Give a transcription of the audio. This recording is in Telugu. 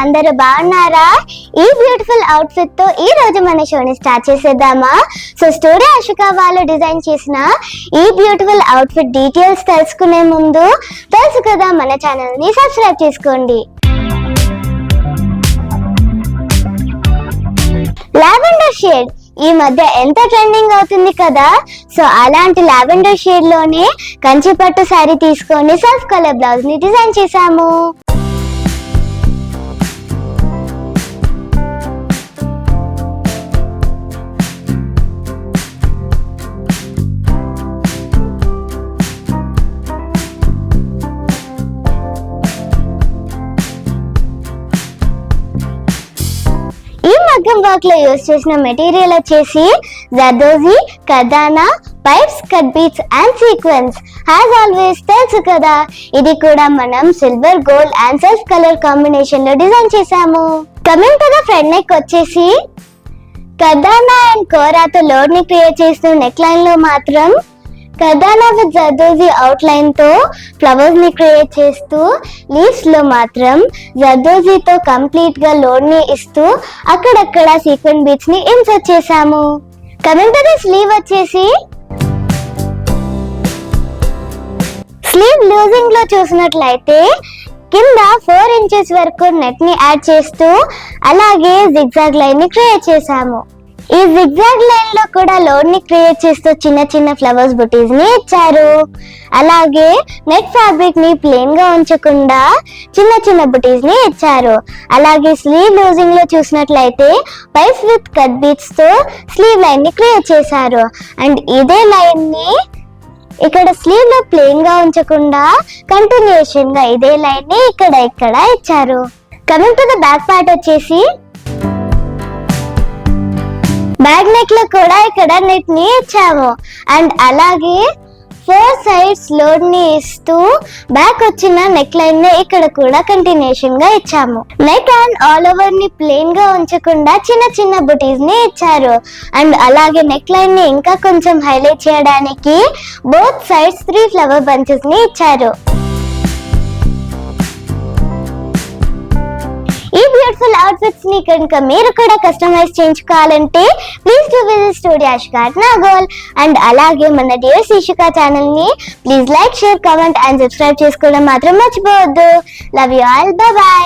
అందరూ బాగున్నారా? ఈ బ్యూటిఫుల్ అవుట్ఫిట్ తో ఈ రోజు మన షోని స్టార్ట్ చేసేద్దామా? సో స్టూడియో అశోక వాళ్ళు డిజైన్ చేసిన ఈ బ్యూటిఫుల్ అవుట్ఫిట్ డీటెయిల్స్ తెలుసుకునే ముందు తెలుసు కదా మన ఛానల్ ని సబ్స్క్రైబ్ చేసుకోండి. లావెండర్ షేడ్ ఈ మధ్య ఎంత ట్రెండింగ్ అవుతుంది కదా. సో అలాంటి లావెండర్ షేడ్ లోనే కంచి పట్టు శారీ తీసుకొని సెల్ఫ్ కలర్ బ్లౌజ్ ని డిజైన్ చేశాము. ఈ మగ్గం వర్క్ లో యూజ్ చేసిన మెటీరియల్ వచ్చేసి zardozi, kardana, pipes, cut beads and sequence. As always తెలుసు కదా, ఇది కూడా మనం silver, gold and self colour combination లో డిజైన్ చేసాము. Coming to the front neck వచ్చేసి కర్దానా అండ్ కోరాతో లోడ్ ని క్రియేట్ చేసిన నెక్ లైన్ లో మాత్రం kardana with zardozi outline తో ఫ్లవర్స్ ని క్రియేట్ చేస్తూ, లీవ్స్ లో మాత్రం జర్దోజీతో కంప్లీట్ గా లోడ్ ని ఇస్తూ అక్కడక్కడ సీక్వెన్స్ బీట్స్ ని ఇన్సర్ట్ చేసాము. కమింగ్ టు ది స్లీవ్ వచ్చేసి స్లీవ్ లూజింగ్ లో చూసినట్లయితే కింద 4 ఇంచెస్ వరకు నెట్ ని యాడ్ చేస్తూ అలాగే జిగ్జాగ్ లైన్ ని క్రియేట్ చేసాము. ఈ జిగ్జాగ్ లైన్ లో కూడా లోడ్ ని క్రియేట్ చేస్తూ చిన్న చిన్న ఫ్లవర్స్ బుటీస్ ని ఇచ్చారు. అలాగే నెట్ ఫ్యాబ్రిక్ ని ప్లెయిన్ గా ఉంచకుండా చిన్న చిన్న బుటీస్ ని ఇచ్చారు. అలాగే స్లీవ్ లూజింగ్ లో చూసినట్లయితే పైప్స్ విత్ కట్ బీట్స్ తో స్లీవ్ లైన్ ని క్రియేట్ చేశారు. అండ్ ఇదే లైన్ ని ఇక్కడ స్లీవ్ లో ప్లెయిన్ గా ఉంచకుండా కంటిన్యూషన్ గా ఇదే లైన్ ని ఇక్కడ ఇచ్చారు. Coming to the back part వచ్చేసి బ్యాక్ నెక్ లో కూడా ఇక్కడ నెట్ ని ఇచ్చాము. అండ్ అలాగే 4 సైడ్స్ లోడ్ ని ఇస్తూ బ్యాక్ వచ్చిన నెక్ లైన్ ని ఇక్కడ కూడా కంటిన్యూషన్ గా ఇచ్చాము. నెక్ అండ్ ఆల్ ఓవర్ ని ప్లెయిన్ గా ఉంచకుండా చిన్న చిన్న బుటీస్ ని ఇచ్చారు. అండ్ అలాగే నెక్ లైన్ ని ఇంకా కొంచెం హైలైట్ చేయడానికి బోత్ సైడ్స్ 3 ఫ్లవర్ బంచెస్ ని ఇచ్చారు. ఈ బ్యూటిఫుల్ అవుట్ఫిట్స్ ని కనుక మీరు కూడా కస్టమైజ్ చేయించుకోవాలంటే please to visit studio Ashoka Nagole. And అలాగే మన డియర్ శిశుక ఛానల్ ని please like, share, comment and subscribe చేసుకోవడం మాత్రం మర్చిపోవద్దు. Love you all, bye by.